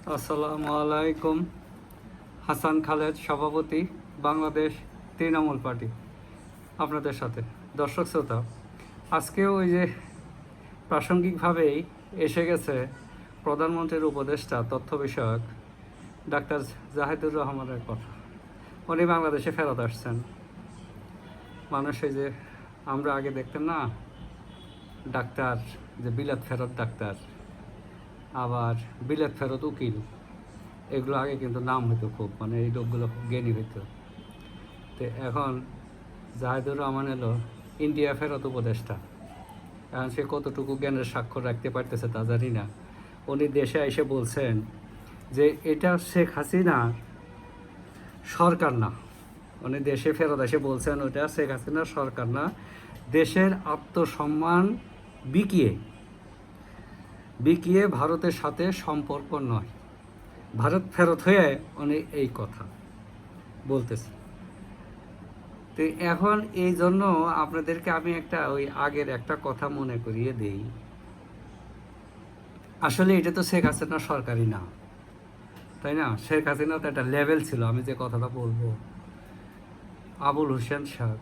আসসালামু আলাইকুম। হাসান খালেদ, সভাপতি, বাংলাদেশ তৃণমূল পার্টি, আপনাদের সাথে। দর্শক শ্রোতা, আজকেও ওই যে প্রাসঙ্গিকভাবেই এসে গেছে প্রধানমন্ত্রীর উপদেষ্টা তথ্য বিষয়ক ডাক্তার জাহিদুর রহমানের কথা। উনি বাংলাদেশে ফেরত আসছেন। মানুষ এই যে আমরা আগে দেখতেন না, ডাক্তার যে বিলেত ফেরত ডাক্তার, আবার বিলেত ফেরত উকিল, এগুলো আগে কিন্তু নাম হইতো খুব, মানে এই লোকগুলো খুব জ্ঞানী হইতো। তো এখন জাহিদুর রহমান এলো ইন্ডিয়া ফেরত উপদেষ্টা। এখন সে কতটুকু জ্ঞানের স্বাক্ষর রাখতে পারতেছে তা জানি না। উনি দেশে এসে বলছেন যে এটা শেখ হাসিনা সরকার না। উনি দেশে ফেরত এসে বলছেন ওটা শেখ হাসিনার সরকার না, দেশের আত্মসম্মান বিকিয়ে বিকিয়ে ভারতের সাথে সম্পর্ক নয়। ভারত ফেরত হয়ে উনি এই কথা বলতেছে। তো এখন এই জন্য আপনাদেরকে আমি একটা ওই আগের একটা কথা মনে করিয়ে দেই। আসলে এটা তো শেখ হাসিনা সরকারি না, তাই না? শেখ হাসিনা তো একটা লেভেল ছিল। আমি যে কথাটা বলবো, আবুল হোসেন শাহ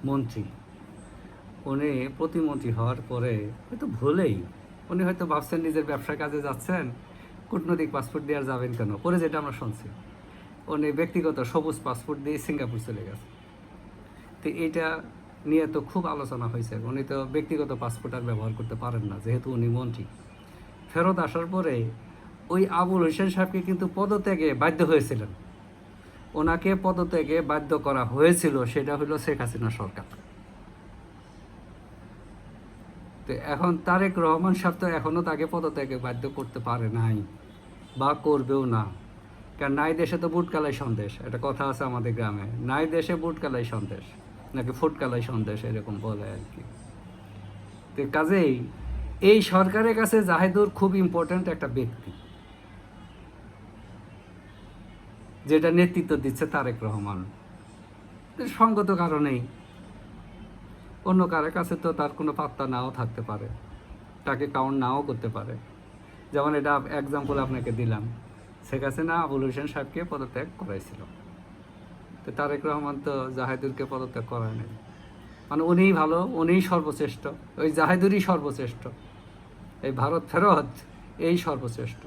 মন্ত্রী, উনি প্রতিমন্ত্রী হওয়ার পরে হয়তো ভুলেই উনি হয়তো ভাবছেন নিজের ব্যবসা কাজে যাচ্ছেন, কূটনৈতিক পাসপোর্ট দেওয়ার যাবেন কেন, পরে যেটা আমরা শুনছি উনি ব্যক্তিগত সবুজ পাসপোর্ট দিয়ে সিঙ্গাপুর চলে গেছে। তো এটা নিয়ে তো খুব আলোচনা হয়েছে। উনি তো ব্যক্তিগত পাসপোর্ট আর ব্যবহার করতে পারেন না, যেহেতু উনি মন্ত্রী। ফেরত আসার পরে ওই আবুল হোসেন সাহেবকে কিন্তু পদত্যাগে বাধ্য হয়েছিলেন। ওনাকে পদত্যাগে বাধ্য করা হয়েছিল, সেটা হলো শেখ হাসিনা সরকার। তো এখন তারেক রহমান সাহেব তো এখনও তাকে পদত্যাগে বাধ্য করতে পারে নাই বা করবেও না। কারণ নাই দেশে তো বুটকালাই সন্দেশ, একটা কথা আছে আমাদের গ্রামে, নাই দেশে বুটকালাই সন্দেশ নাকি ফুটকালাই সন্দেশ, এরকম বলে আর কি। তো কাজেই এই সরকারের কাছে জাহিদুর খুব ইম্পর্ট্যান্ট একটা ব্যক্তি, যেটা নেতৃত্ব দিচ্ছে তারেক রহমান। সঙ্গত কারণেই অন্য কারো কাছে তো তার কোনো পাত্তা নাও থাকতে পারে, তাকে কাউন্ট নাও করতে পারে। যেমন এটা এক্সাম্পল আপনাকে দিলাম, শেখ হাসিনা আবুল হোসেন সাহেবকে পদত্যাগ করাইছিল, তো তারেক রহমান তো জাহিদুরকে পদত্যাগ করায় নাই। মানে উনিই ভালো, উনিই সর্বশ্রেষ্ঠ, ওই জাহিদুরই সর্বশ্রেষ্ঠ, এই ভারত ফেরত এই সর্বশ্রেষ্ঠ।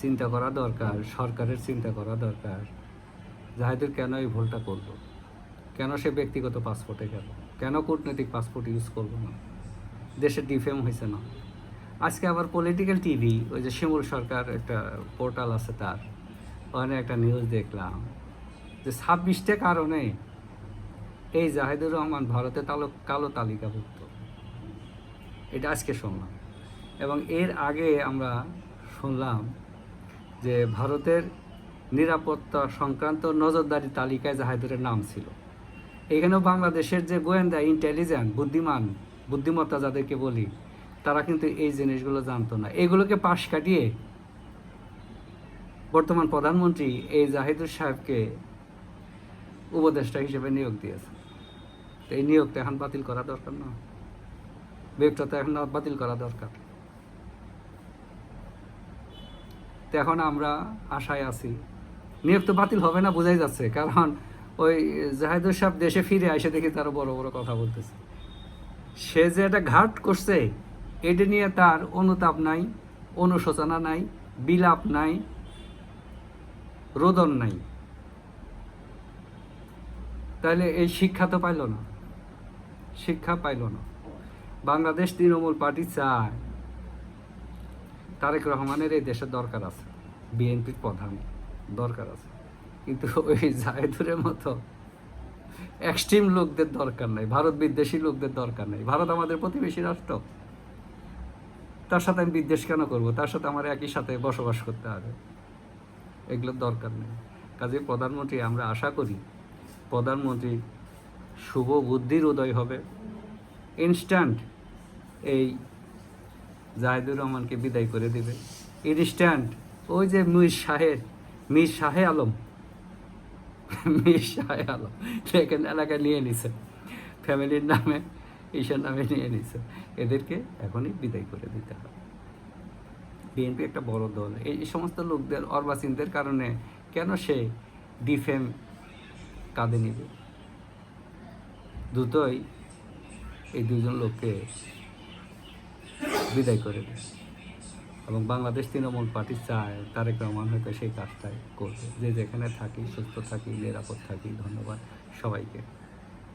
চিন্তা করা দরকার, সরকারের চিন্তা করা দরকার, জাহিদুর কেন এই ভুলটা করলো, কেন সে ব্যক্তিগত পাসপোর্টে গেল, কেন কূটনৈতিক পাসপোর্ট ইউজ করলো না, দেশে ডিফেম হয়েছে না। আজকে আবার পলিটিক্যাল টিভি, ওই যে শিমুল সরকার একটা পোর্টাল আছে তার, ওখানে একটা নিউজ দেখলাম যে 26টা কারণে এই জাহিদুর রহমান ভারতে কালো তালিকাভুক্ত। এটা আজকে শুনলাম। এবং এর আগে আমরা শুনলাম যে ভারতের নিরাপত্তা সংক্রান্ত নজরদারি তালিকায় জাহিদুরের নাম ছিল। এখানেও বাংলাদেশের যে গোয়েন্দা ইন্টেলিজেন্ট বুদ্ধিমত্তা যাদেরকে বলি, তারা কিন্তু এই জিনিসগুলো জানতো না। এগুলোকে পাশ কাটিয়ে বর্তমান প্রধানমন্ত্রী এই জাহিদুর সাহেবকে উপদেষ্টা হিসেবে নিয়োগ দিয়েছে। তো এই নিয়োগটা এখন বাতিল করা দরকার না? বিয়োগটা তো এখন বাতিল করা দরকার। তো এখন আমরা আশায় আছি, নিয়োগ তো বাতিল হবে না বোঝাই যাচ্ছে, কারণ ওই জাহিদুর সাহেব দেশে ফিরে এসে দেখি তারা বড় বড় কথা বলতেছে। সে যে একটা ঘাট করছে, এটা নিয়ে তার অনুতাপ নাই, অনুশোচনা নাই, বিলাপ নাই, রোদন নাই। তাহলে এই শিক্ষা তো পাইল না, শিক্ষা পাইল না। বাংলাদেশ তৃণমূল পার্টি চায় তারেক রহমানের এই দেশের দরকার আছে, বিএনপির প্রধান দরকার আছে, কিন্তু ওই জাহিদুরের মতো এক্সট্রিম লোকদের দরকার নাই, ভারত বিদ্বেষী লোকদের দরকার নেই। ভারত আমাদের প্রতিবেশী রাষ্ট্র, তার সাথে আমি বিদ্বেষ কেন করবো? তার সাথে আমার একই সাথে বসবাস করতে হবে, এগুলোর দরকার নেই। কাজে প্রধানমন্ত্রী, আমরা আশা করি প্রধানমন্ত্রী শুভ বুদ্ধির উদয় হবে, ইনস্ট্যান্ট এই জাহিদুর রহমানকে বিদায় করে দেবে। ইনস্ট্যান্ট ওই যে মীর শাহে আলম দেখেন এলাকায় নিয়ে নিছে, ফ্যামিলির নামে ঈশার নামে নিয়ে নিছে, এদেরকে এখনই বিদায় করে দিতে হবে। বিএনপি একটা বড় দল, এই সমস্ত লোকদের অর্বাচীনদের কারণে কেন সে ডিফেম কাঁধে নিবে? দ্রুতই এই দুজন লোককে বিদায় করে দেয়। এবং বাংলাদেশ তৃণমূল পার্টি চায় তারেক রহমান হয়তো সেই কাজটাই করবে। যে যেখানে থাকি, সুস্থ থাকি, নিরাপদ থাকি। ধন্যবাদ সবাইকে।